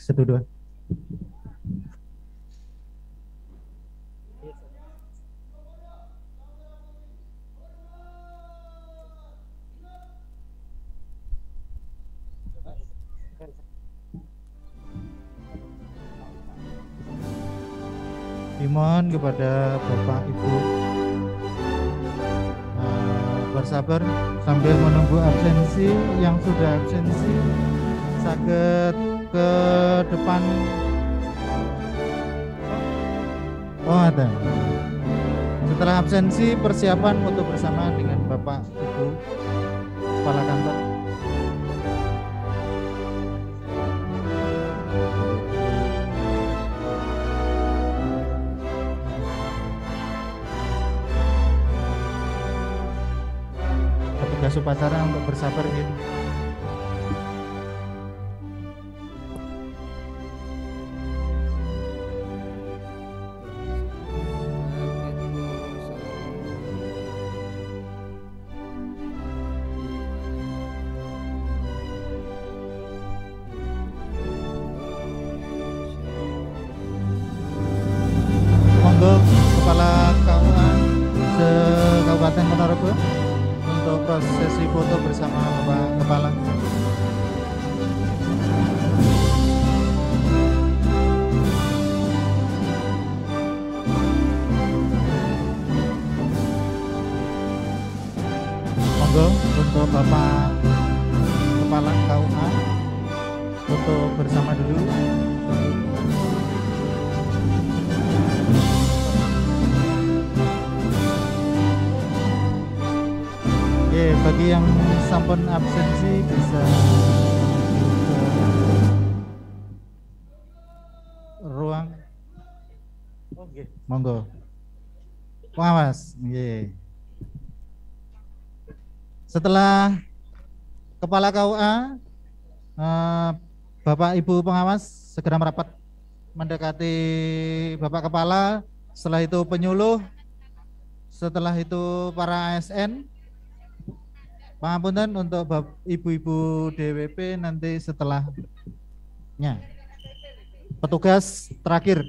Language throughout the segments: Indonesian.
Satu dua. Dimohon kepada Bapak Ibu bersabar sambil menunggu absensi. Yang sudah absensi saged ke depan. Oh ada. Setelah absensi persiapan foto bersama dengan Bapak Ibu Kepala Kantor. Petugas upacara untuk bersabar gitu. Kepala KUA se-Kabupaten Ponorogo untuk prosesi foto bersama Bapak Kepala. Monggo untuk Bapak Kepala KUA foto bersama dulu. Oke, bagi yang sampun absensi bisa ke ruang. Oke, monggo. Pengawas, setelah Kepala KUA, Bapak Ibu pengawas segera merapat mendekati Bapak Kepala. Setelah itu penyuluh, setelah itu para ASN. Pangapunten untuk ibu-ibu DWP nanti setelahnya. Petugas terakhir.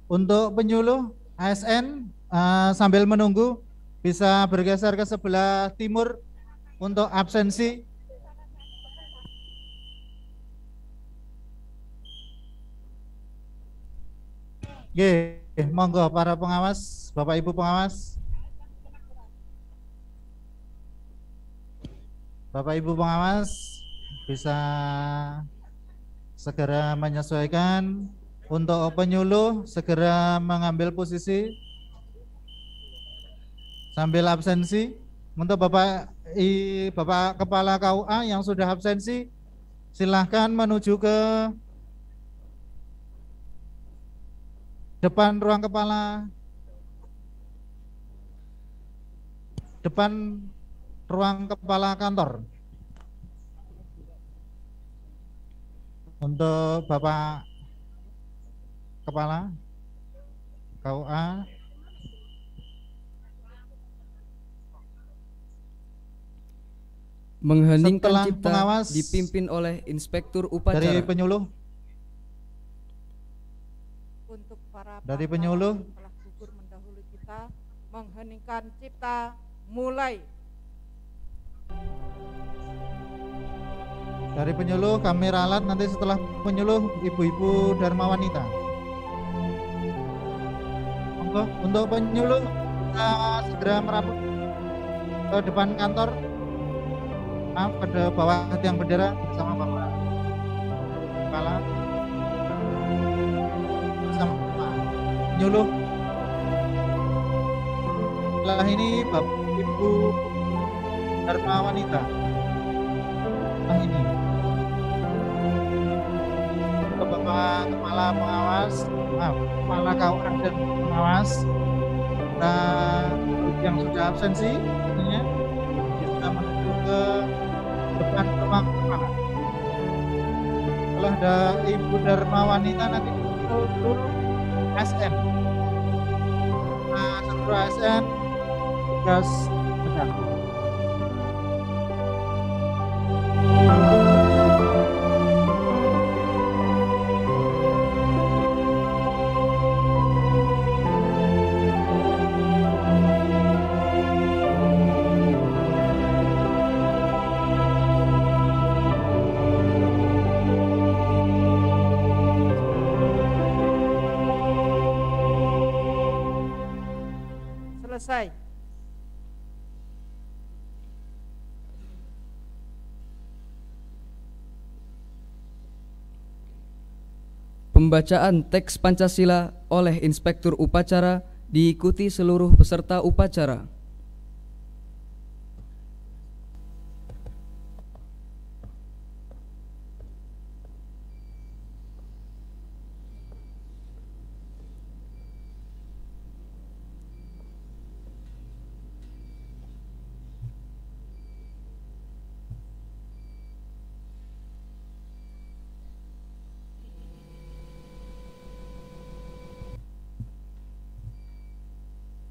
Untuk penyuluh ASN sambil menunggu bisa bergeser ke sebelah timur untuk absensi. Oke, monggo para pengawas, Bapak Ibu pengawas. Bapak Ibu pengawas bisa segera menyesuaikan. Untuk penyuluh segera mengambil posisi sambil absensi. Untuk Bapak Kepala KUA yang sudah absensi, silahkan menuju ke depan ruang kepala, depan ruang kepala kantor. Untuk Bapak Kepala KUA, mengheningkan cipta pengawas dipimpin oleh Inspektur Upacara. Dari penyuluh. Untuk para dari penyuluh telah gugur mendahului kita, mengheningkan cipta mulai. Dari penyuluh kami ralat nanti setelah penyuluh ibu-ibu Dharma Wanita. Untuk penyuluh kita segera merapat ke depan kantor. Maaf, pada bawah tiang bendera bersama Bapak Kepala. Penyuluh. Setelah ini Bapak Ibu Dharma Wanita. Nah ini Bapak Kepala Pengawas, Kepala KUA dan Pengawas, yang sudah absensi, tentunya kita menuju ke depan ruang kepala. Setelah ada Ibu Dharma Wanita nanti dulu SN Pro ASN tugas sedang. Selesai. Pembacaan teks Pancasila oleh Inspektur Upacara diikuti seluruh peserta upacara.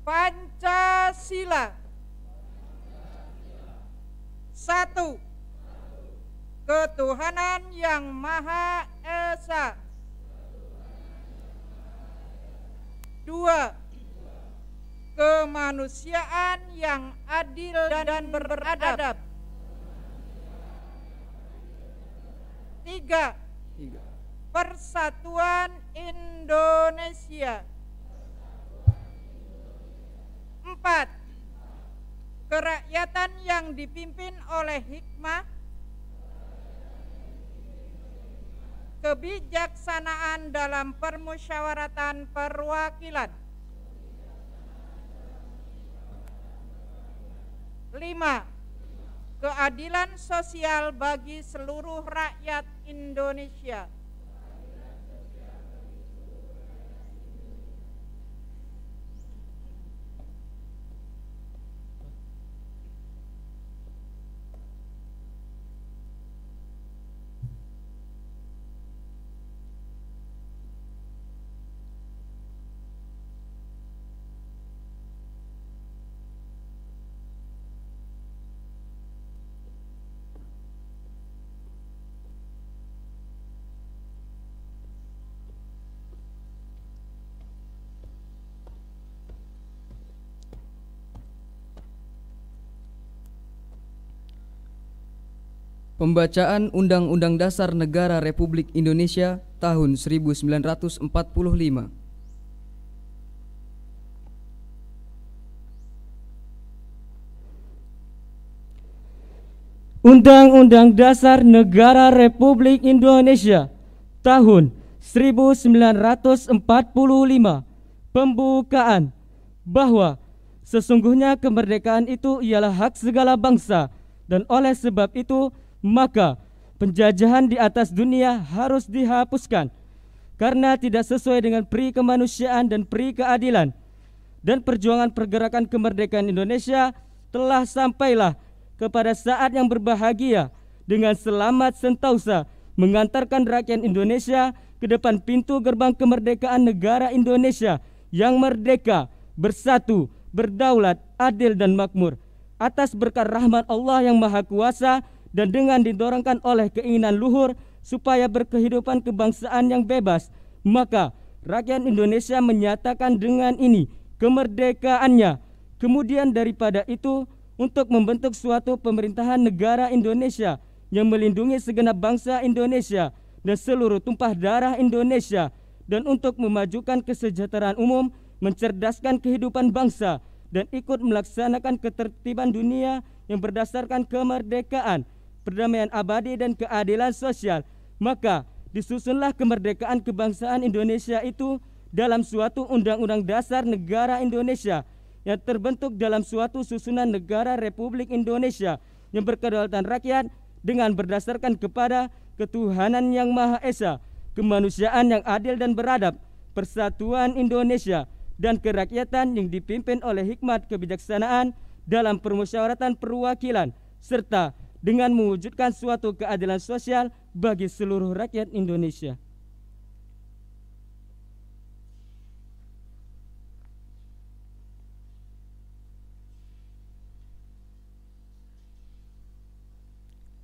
Pancasila. 1. Ketuhanan yang Maha Esa. 2. Kemanusiaan yang adil dan beradab. 3. Persatuan Indonesia. 4. Kerakyatan yang dipimpin oleh hikmah, kebijaksanaan dalam permusyawaratan perwakilan. 5. Keadilan sosial bagi seluruh rakyat Indonesia. Pembacaan Undang-Undang Dasar Negara Republik Indonesia tahun 1945. Undang-Undang Dasar Negara Republik Indonesia tahun 1945. Pembukaan bahwa sesungguhnya kemerdekaan itu ialah hak segala bangsa, dan oleh sebab itu maka penjajahan di atas dunia harus dihapuskan karena tidak sesuai dengan peri kemanusiaan dan peri keadilan. Dan perjuangan pergerakan kemerdekaan Indonesia telah sampailah kepada saat yang berbahagia dengan selamat sentausa mengantarkan rakyat Indonesia ke depan pintu gerbang kemerdekaan negara Indonesia yang merdeka, bersatu, berdaulat, adil dan makmur atas berkat rahmat Allah yang Maha Kuasa, dan dengan didorongkan oleh keinginan luhur supaya berkehidupan kebangsaan yang bebas, maka rakyat Indonesia menyatakan dengan ini kemerdekaannya. Kemudian daripada itu, untuk membentuk suatu pemerintahan negara Indonesia yang melindungi segenap bangsa Indonesia dan seluruh tumpah darah Indonesia, dan untuk memajukan kesejahteraan umum, mencerdaskan kehidupan bangsa, dan ikut melaksanakan ketertiban dunia yang berdasarkan kemerdekaan, perdamaian abadi dan keadilan sosial, maka disusunlah kemerdekaan kebangsaan Indonesia itu dalam suatu Undang-Undang Dasar Negara Indonesia yang terbentuk dalam suatu susunan negara Republik Indonesia yang berkedaulatan rakyat dengan berdasarkan kepada ketuhanan yang Maha Esa, kemanusiaan yang adil dan beradab, persatuan Indonesia, dan kerakyatan yang dipimpin oleh hikmat kebijaksanaan dalam permusyawaratan perwakilan, serta dengan mewujudkan suatu keadilan sosial bagi seluruh rakyat Indonesia.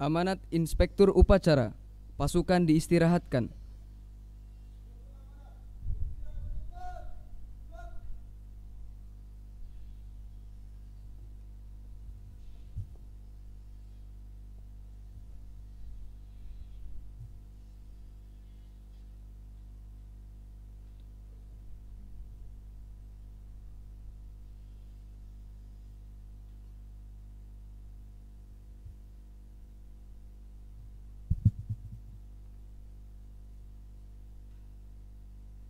Amanat Inspektur Upacara. Pasukan diistirahatkan.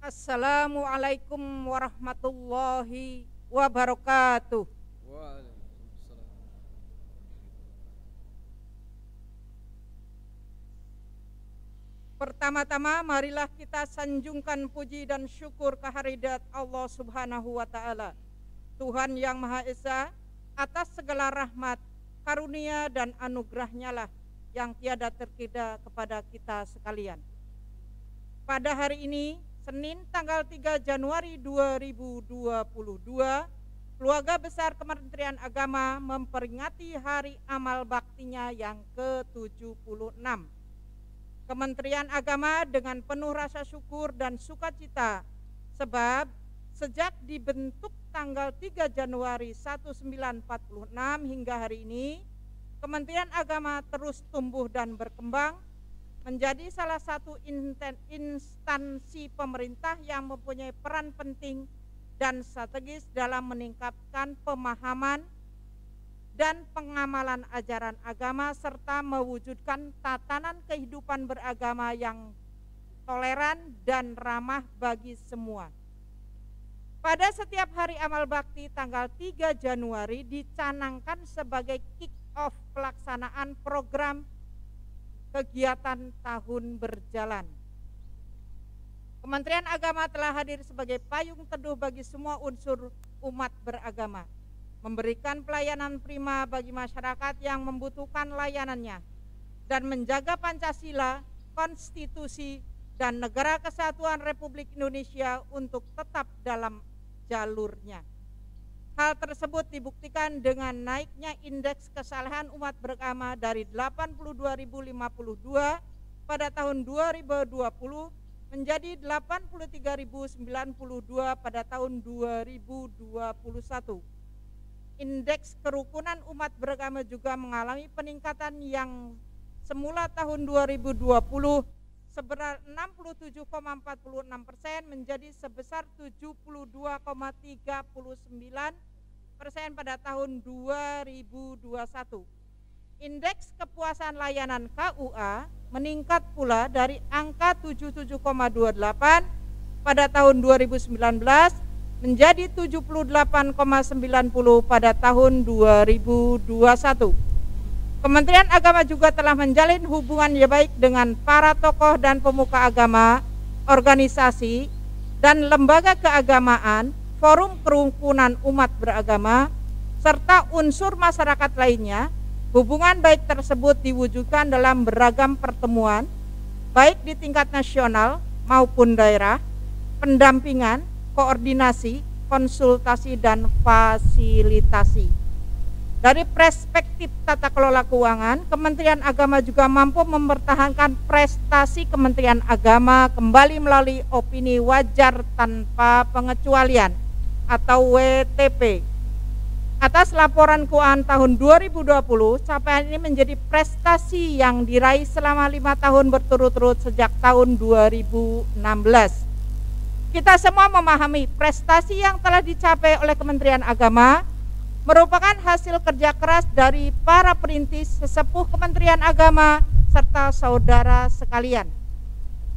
Assalamualaikum warahmatullahi wabarakatuh. Pertama-tama marilah kita sanjungkan puji dan syukur kehadirat Allah Subhanahu wa taala, Tuhan yang Maha Esa, atas segala rahmat, karunia dan anugerahnya lah yang tiada terkira kepada kita sekalian. Pada hari ini, Senin tanggal 3 Januari 2022, Keluarga Besar Kementerian Agama memperingati Hari Amal Baktinya yang ke-76. Kementerian Agama dengan penuh rasa syukur dan sukacita, sebab sejak dibentuk tanggal 3 Januari 1946 hingga hari ini, Kementerian Agama terus tumbuh dan berkembang menjadi salah satu instansi pemerintah yang mempunyai peran penting dan strategis dalam meningkatkan pemahaman dan pengamalan ajaran agama serta mewujudkan tatanan kehidupan beragama yang toleran dan ramah bagi semua. Pada setiap hari amal bakti tanggal 3 Januari dicanangkan sebagai kick-off pelaksanaan program kegiatan tahun berjalan. Kementerian Agama telah hadir sebagai payung teduh bagi semua unsur umat beragama, memberikan pelayanan prima bagi masyarakat yang membutuhkan layanannya, dan menjaga Pancasila, konstitusi, dan negara kesatuan Republik Indonesia untuk tetap dalam jalurnya. Hal tersebut dibuktikan dengan naiknya indeks kesalahan umat beragama dari 82.052 pada tahun 2020 menjadi 83.092 pada tahun 2021. Indeks kerukunan umat beragama juga mengalami peningkatan yang semula tahun 2020 sebesar 67,46% menjadi sebesar 72,39% pada tahun 2021. Indeks kepuasan layanan KUA meningkat pula dari angka 77,28 pada tahun 2019 menjadi 78,90 pada tahun 2021. Kementerian Agama juga telah menjalin hubungan yang baik dengan para tokoh dan pemuka agama, organisasi, dan lembaga keagamaan, forum kerukunan umat beragama, serta unsur masyarakat lainnya. Hubungan baik tersebut diwujudkan dalam beragam pertemuan, baik di tingkat nasional maupun daerah, pendampingan, koordinasi, konsultasi, dan fasilitasi. Dari perspektif tata kelola keuangan, Kementerian Agama juga mampu mempertahankan prestasi Kementerian Agama kembali melalui opini wajar tanpa pengecualian atau WTP. Atas laporan keuangan tahun 2020, capaian ini menjadi prestasi yang diraih selama 5 tahun berturut-turut sejak tahun 2016. Kita semua memahami prestasi yang telah dicapai oleh Kementerian Agama merupakan hasil kerja keras dari para perintis sesepuh Kementerian Agama serta saudara sekalian.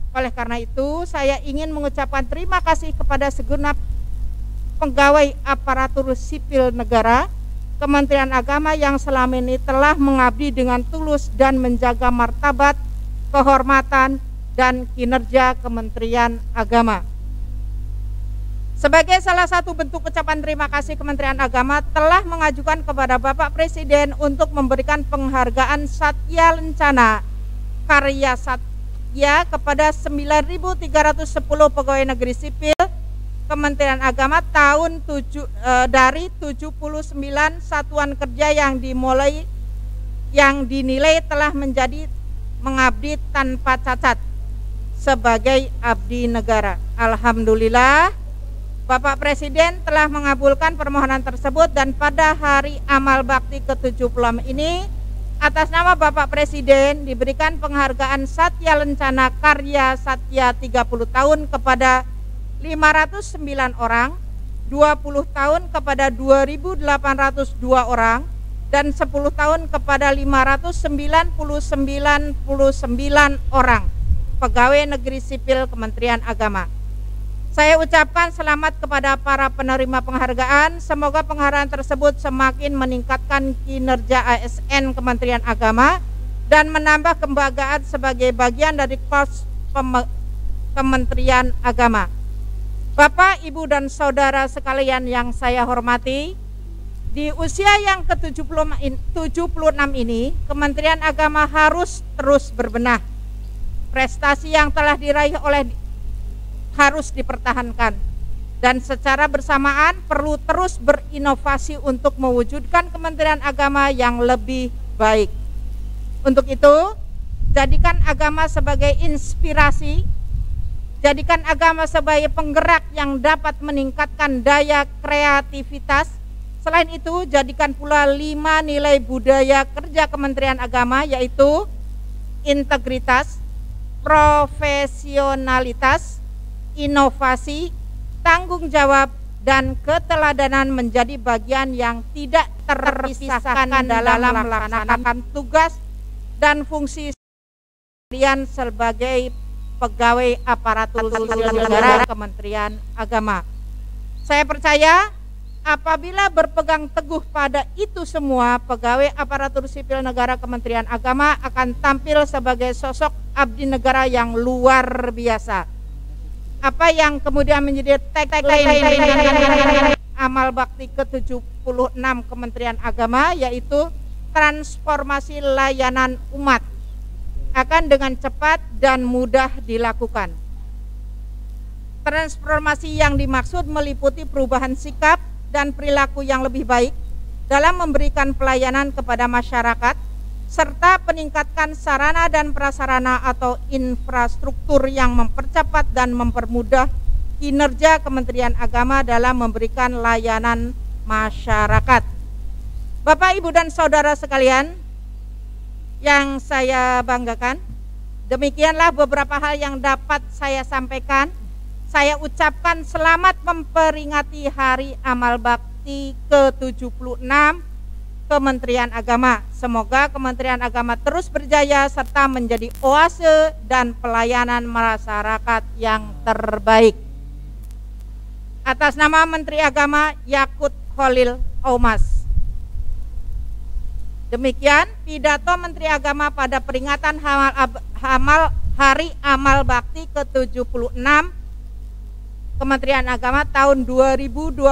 Oleh karena itu, saya ingin mengucapkan terima kasih kepada segenap pegawai aparatur sipil negara Kementerian Agama yang selama ini telah mengabdi dengan tulus dan menjaga martabat, kehormatan, dan kinerja Kementerian Agama. Sebagai salah satu bentuk ucapan terima kasih, Kementerian Agama telah mengajukan kepada Bapak Presiden untuk memberikan penghargaan Satya Lencana Karya Satya kepada 9.310 pegawai negeri sipil Kementerian Agama dari 79 satuan kerja yang dinilai telah menjadi mengabdi tanpa cacat sebagai abdi negara. Alhamdulillah, Bapak Presiden telah mengabulkan permohonan tersebut, dan pada hari amal bakti ke-76 ini atas nama Bapak Presiden diberikan penghargaan Satya Lencana Karya Satya 30 tahun kepada 509 orang, 20 tahun kepada 2.802 orang, dan 10 tahun kepada 599 orang pegawai negeri sipil Kementerian Agama. Saya ucapkan selamat kepada para penerima penghargaan. Semoga penghargaan tersebut semakin meningkatkan kinerja ASN Kementerian Agama dan menambah kebanggaan sebagai bagian dari korps Kementerian Agama. Bapak, Ibu, dan saudara sekalian yang saya hormati, di usia yang ke-76 ini, Kementerian Agama harus terus berbenah. Prestasi yang telah diraih harus dipertahankan, dan secara bersamaan perlu terus berinovasi untuk mewujudkan Kementerian Agama yang lebih baik. Untuk itu, jadikan agama sebagai inspirasi, jadikan agama sebagai penggerak yang dapat meningkatkan daya kreativitas. Selain itu, jadikan pula 5 nilai budaya kerja Kementerian Agama, yaitu integritas, profesionalitas, inovasi, tanggung jawab, dan keteladanan menjadi bagian yang tidak terpisahkan dalam melaksanakan tugas dan fungsi kalian sebagai pegawai aparatur sipil negara Kementerian Agama. Saya percaya apabila berpegang teguh pada itu semua, pegawai aparatur sipil negara Kementerian Agama akan tampil sebagai sosok abdi negara yang luar biasa. Apa yang kemudian menjadi tagline amal bakti ke-76 Kementerian Agama, yaitu transformasi layanan umat akan dengan cepat dan mudah dilakukan. Transformasi yang dimaksud meliputi perubahan sikap dan perilaku yang lebih baik dalam memberikan pelayanan kepada masyarakat, serta peningkatan sarana dan prasarana atau infrastruktur yang mempercepat dan mempermudah kinerja Kementerian Agama dalam memberikan layanan masyarakat. Bapak, Ibu, dan saudara sekalian yang saya banggakan, demikianlah beberapa hal yang dapat saya sampaikan. Saya ucapkan selamat memperingati Hari Amal Bakti ke-76 Kementerian Agama. Semoga Kementerian Agama terus berjaya serta menjadi oase dan pelayanan masyarakat yang terbaik. Atas nama Menteri Agama Yakut Khalil Aumas. Demikian pidato Menteri Agama pada peringatan Hari Amal Bakti ke-76 Kementerian Agama tahun 2022,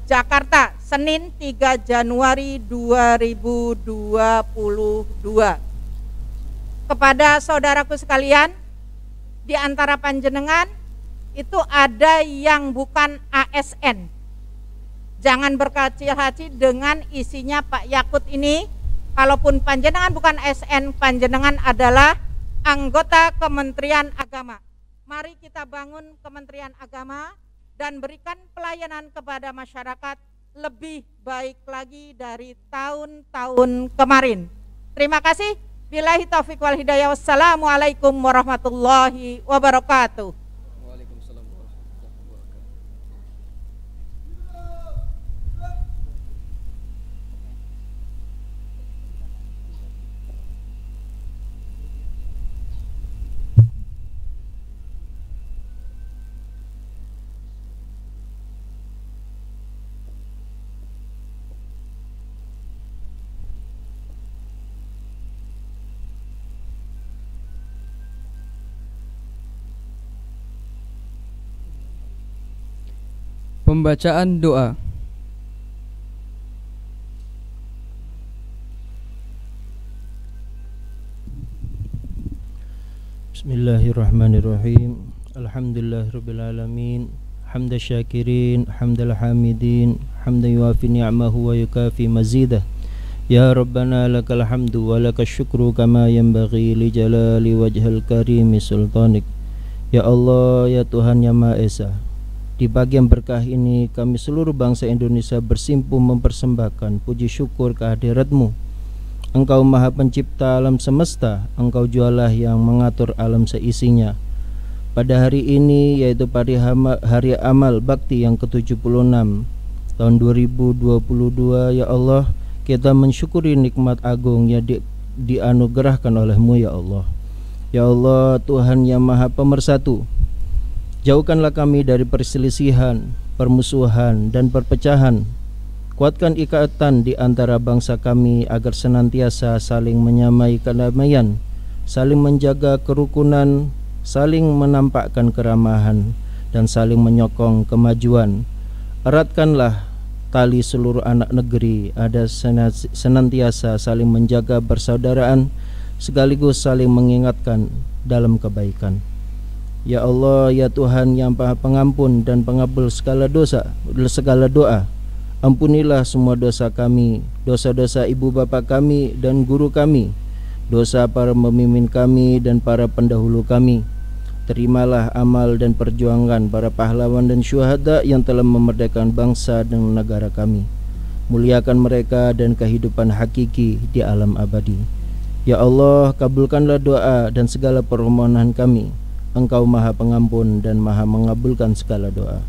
Jakarta, Senin 3 Januari 2022. Kepada saudaraku sekalian, di antara panjenengan itu ada yang bukan ASN. Jangan berkecil hati dengan isinya Pak Yakut ini. Kalaupun panjenengan bukan ASN, panjenengan adalah anggota Kementerian Agama. Mari kita bangun Kementerian Agama dan berikan pelayanan kepada masyarakat lebih baik lagi dari tahun-tahun kemarin. Terima kasih. Billahi taufiq wal hidayah. Wassalamualaikum warahmatullahi wabarakatuh. Waalaikumsalam warahmatullahi wabarakatuh. Pembacaan doa. Bismillahirrahmanirrahim. Alhamdulillahirabbil alamin. Hamda syakirin, hamdal hamidin, hamdan yuafi ni'amahu wa yukafi mazidah. Ya Rabbana lakal hamdu wa lakal syukru kama yanbaghi li jalali wajhal karimi sultanik. Ya Allah, ya Tuhan yang Maha Esa, di bagian berkah ini kami seluruh bangsa Indonesia bersimpuh mempersembahkan puji syukur kehadirat-Mu. Engkau Maha Pencipta alam semesta, Engkau jualah yang mengatur alam seisinya. Pada hari ini, yaitu hari amal bakti yang ke-76 tahun 2022, ya Allah, kita mensyukuri nikmat agung yang dianugerahkan oleh-Mu, ya Allah. Ya Allah, Tuhan yang Maha Pemersatu, jauhkanlah kami dari perselisihan, permusuhan, dan perpecahan. Kuatkan ikatan di antara bangsa kami agar senantiasa saling menyamai kedamaian, saling menjaga kerukunan, saling menampakkan keramahan, dan saling menyokong kemajuan. Eratkanlah tali seluruh anak negeri, ada senantiasa saling menjaga persaudaraan, sekaligus saling mengingatkan dalam kebaikan. Ya Allah, ya Tuhan yang Maha Pengampun dan Pengabul segala doa, ampunilah semua dosa kami, dosa-dosa ibu bapa kami dan guru kami, dosa para pemimpin kami dan para pendahulu kami. Terimalah amal dan perjuangan para pahlawan dan syuhada yang telah memerdekakan bangsa dan negara kami. Muliakan mereka dan kehidupan hakiki di alam abadi. Ya Allah, kabulkanlah doa dan segala permohonan kami. Engkau Maha Pengampun dan Maha mengabulkan segala doa.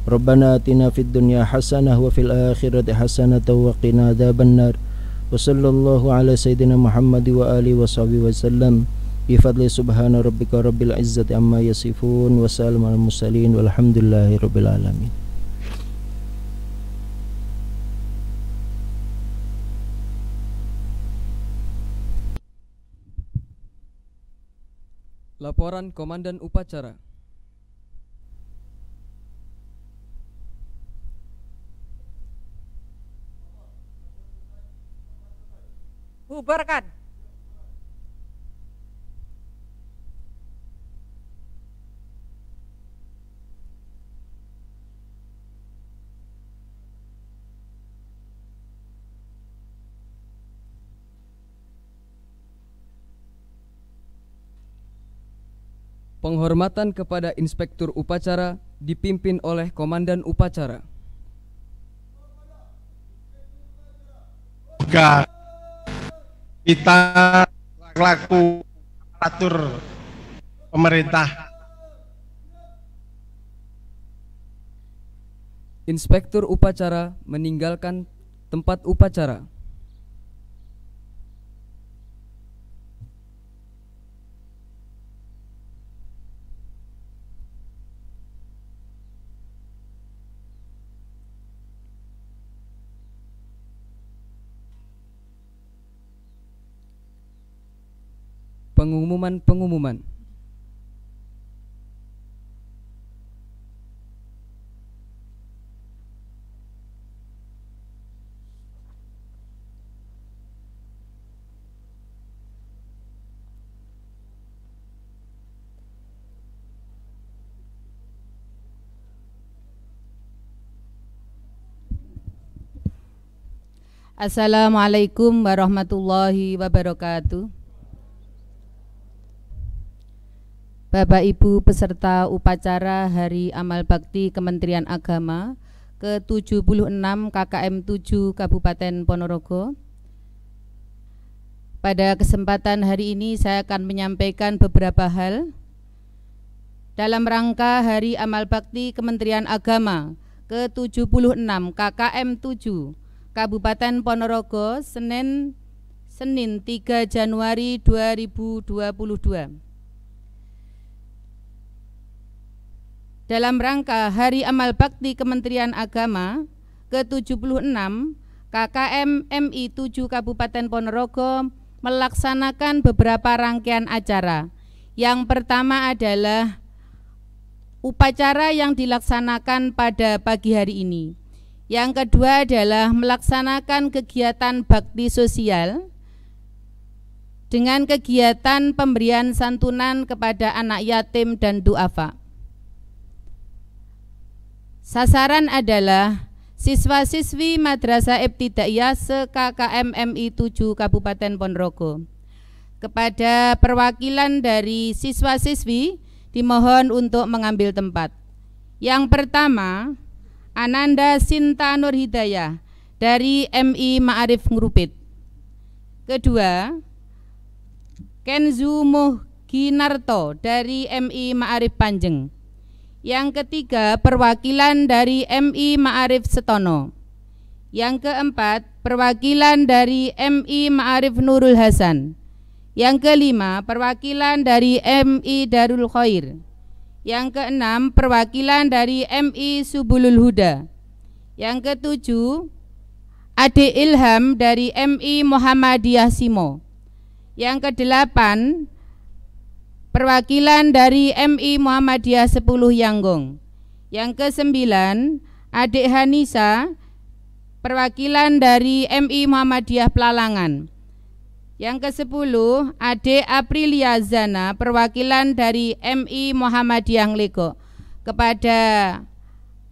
Rabbana atina fid dunya hasanah wa fil akhirati hasanah wa qina adzabannar. Wa sallallahu ala sayyidina Muhammad wa alihi wa sahbihi wasallam. Bi fadli subhana rabbika rabbil izzati amma yasifun wa salamun alal mursalin walhamdulillahi rabbil alamin. Laporan Komandan Upacara. Bubarkan. Penghormatan kepada Inspektur Upacara dipimpin oleh Komandan Upacara. Juga kita laku aparatur pemerintah. Inspektur Upacara meninggalkan tempat upacara. Pengumuman. Assalamualaikum warahmatullahi wabarakatuh. Bapak Ibu peserta upacara Hari Amal Bakti Kementerian Agama ke-76 KKM 7 Kabupaten Ponorogo. Pada kesempatan hari ini saya akan menyampaikan beberapa hal dalam rangka Hari Amal Bakti Kementerian Agama ke-76 KKM 7 Kabupaten Ponorogo, Senin 3 Januari 2022. Dalam rangka Hari Amal Bakti Kementerian Agama ke-76 KKM MI 7 Kabupaten Ponorogo melaksanakan beberapa rangkaian acara. Yang pertama adalah upacara yang dilaksanakan pada pagi hari ini. Yang kedua adalah melaksanakan kegiatan bakti sosial dengan kegiatan pemberian santunan kepada anak yatim dan duafa. Sasaran adalah siswa-siswi Madrasah Ibtidaiyah se-KKM MI 7 Kabupaten Ponorogo. Kepada perwakilan dari siswa-siswi dimohon untuk mengambil tempat. Yang pertama, Ananda Sinta Nur Hidayah dari MI Ma'arif Ngrupit. Kedua, Kenzu Muhginarto dari MI Ma'arif Panjeng. Yang ketiga, perwakilan dari MI Ma'arif Setono. Yang keempat, perwakilan dari MI Ma'arif Nurul Hasan. Yang kelima, perwakilan dari MI Darul Khair. Yang keenam, perwakilan dari MI Subulul Huda. Yang ketujuh, Ade Ilham dari MI Muhammadiyah Simo. Yang kedelapan, perwakilan dari MI Muhammadiyah 10 Yanggong. Yang kesembilan, Adik Hanisa, perwakilan dari MI Muhammadiyah Pelalangan. Yang ke-10, Adik Aprilia Zana, perwakilan dari MI Muhammadiyah Nglego. Kepada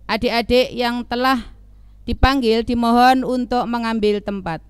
adik-adik yang telah dipanggil dimohon untuk mengambil tempat.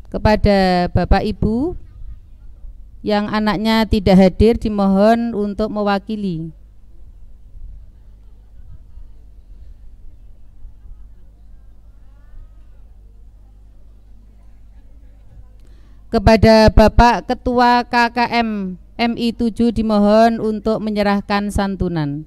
Kepada Bapak Ibu yang anaknya tidak hadir dimohon untuk mewakili. Kepada Bapak Ketua KKM MI 7 dimohon untuk menyerahkan santunan.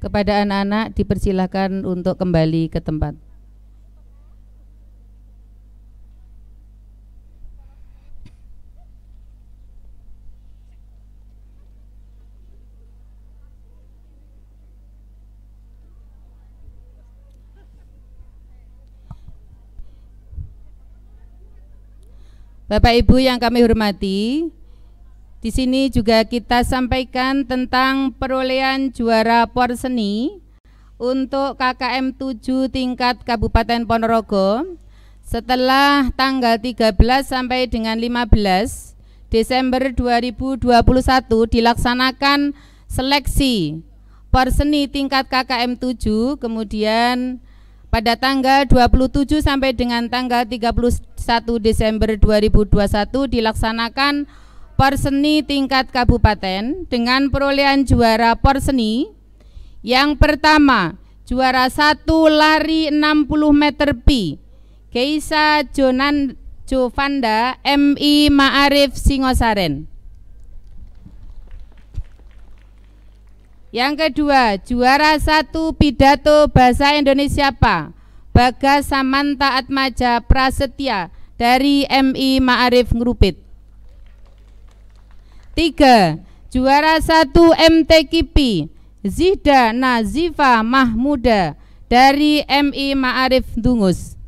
Kepada anak-anak dipersilakan untuk kembali ke tempat. Bapak Ibu yang kami hormati, di sini juga kita sampaikan tentang perolehan juara porseni untuk KKM 7 tingkat Kabupaten Ponorogo setelah tanggal 13 sampai dengan 15 Desember 2021 dilaksanakan seleksi Porseni tingkat KKM 7, kemudian pada tanggal 27 sampai dengan tanggal 31 Desember 2021 dilaksanakan Porseni tingkat kabupaten dengan perolehan juara Porseni. Yang pertama, juara 1 lari 60 meter pi, Keisa Jovanda MI Ma'arif Singosaren. Yang kedua, juara 1 pidato bahasa Indonesia PA, Bagas Samanta Atmaja Prasetya dari MI Ma'arif Ngrupit. 3. Juara 1 MTKP, Zihda Nazifa Mahmuda dari MI Ma'arif Dungus.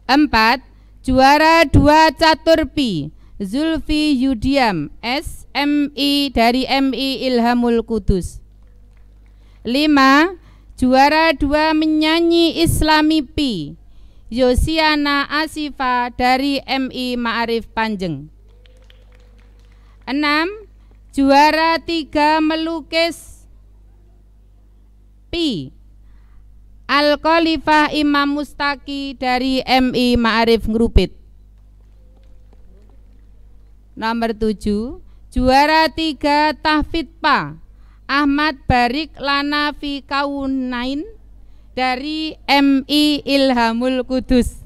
4. Juara 2 Catur Pi, Zulfi Yudiam SMI dari MI Ilhamul Kudus. 5. Juara 2 menyanyi Islami Pi, Yosiana Asifa dari MI Ma'arif Panjeng. 6. Juara 3 melukis Pi, Al-Khalifah Imam Mustaki dari MI Ma'arif Ngrupit. Nomor 7, juara 3 tahfidz PA, Ahmad Barik Lanafi Kaunain dari MI Ilhamul Kudus.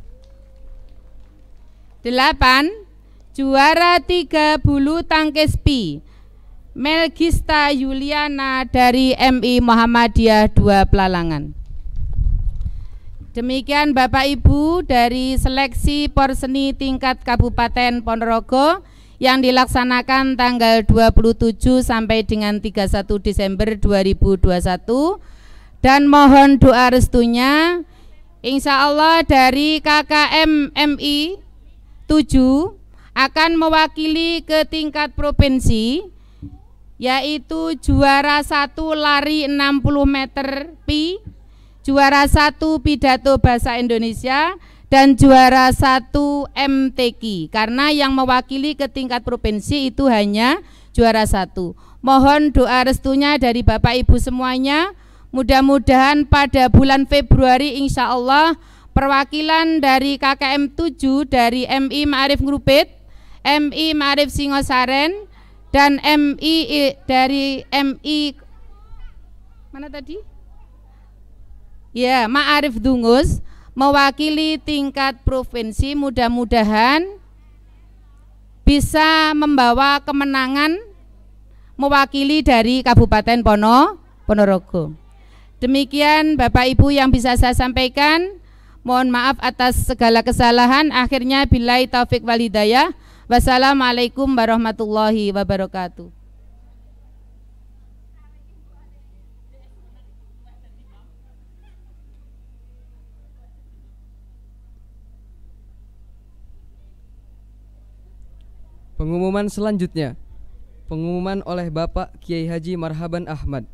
8. Juara 3 bulu tangkis Pi, Melgista Yuliana dari MI Muhammadiyah 2 Pelalangan. Demikian Bapak Ibu dari seleksi Porseni tingkat Kabupaten Ponorogo yang dilaksanakan tanggal 27 sampai dengan 31 Desember 2021, dan mohon doa restunya insya Allah dari KKM MI 7 akan mewakili ke tingkat provinsi, yaitu juara 1 lari 60 meter pi, juara 1 pidato bahasa Indonesia, dan juara 1 MTQ, karena yang mewakili ke tingkat provinsi itu hanya juara 1. Mohon doa restunya dari Bapak Ibu semuanya. Mudah-mudahan pada bulan Februari insya Allah perwakilan dari KKM 7 dari MI Ma'arif Ngrupit, MI Ma'arif Singosaren, dan MI dari MI mana tadi? Ya, Ma'arif Dungus mewakili tingkat provinsi, mudah-mudahan bisa membawa kemenangan mewakili dari Kabupaten Ponorogo. Demikian Bapak Ibu yang bisa saya sampaikan. Mohon maaf atas segala kesalahan. Akhirnya billahi taufik wal hidayah. Wassalamualaikum warahmatullahi wabarakatuh. Pengumuman selanjutnya, pengumuman oleh Bapak Kiai Haji Marhaban Ahmad.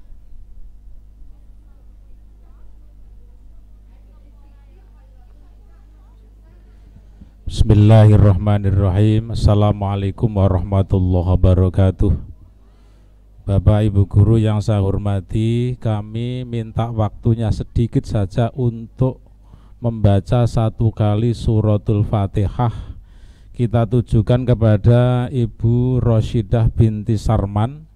Bismillahirrahmanirrahim. Assalamualaikum warahmatullahi wabarakatuh. Bapak Ibu Guru yang saya hormati, kami minta waktunya sedikit saja untuk membaca 1 kali suratul Fatihah. Kita tujukan kepada Ibu Roshidah binti Sarman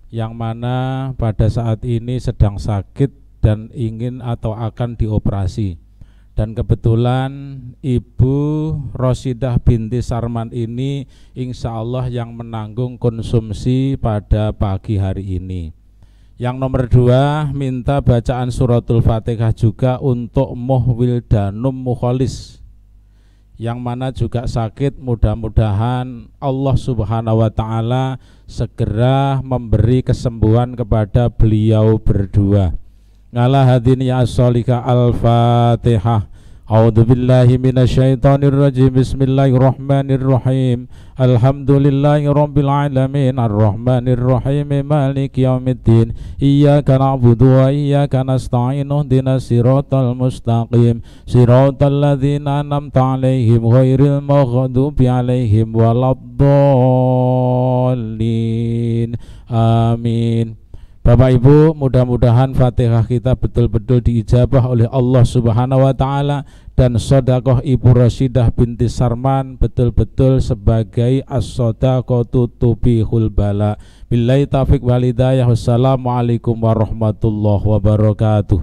yang mana pada saat ini sedang sakit dan ingin atau akan dioperasi. Dan kebetulan Ibu Roshidah binti Sarman ini insya Allah yang menanggung konsumsi pada pagi hari ini. Yang nomor 2, minta bacaan suratul Fatihah juga untuk Muhwildanum Mukholis yang mana juga sakit. Mudah-mudahan Allah Subhanahu wa Ta'ala segera memberi kesembuhan kepada beliau berdua. Ngala hadin ya as-solika al-Fatihah. A'udzu billahi minasyaitonir rajim. Bismillahirrahmanirrahim. Alhamdulillahirabbil alamin arrahmanir rahim maliki yaumiddin. Iyyaka na'budu wa iyyaka nasta'in. Ihdinas siratal mustaqim. Siratal ladzina an'amta 'alaihim ghairil maghdubi 'alaihim waladdallin. Amin. Bapak Ibu, mudah-mudahan Fatihah kita betul-betul diijabah oleh Allah Subhanahu wa taala dan sedekah Ibu Rasyidah binti Sarman betul-betul sebagai as-shadaqatu tubihul bala. Billahi taufiq wal hidayah. Wassalamualaikum warahmatullahi wabarakatuh.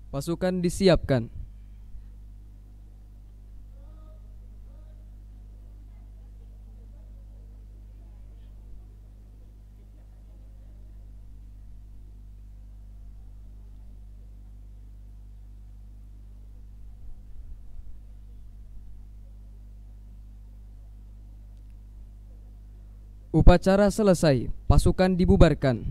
Pasukan disiapkan. Upacara selesai, pasukan dibubarkan.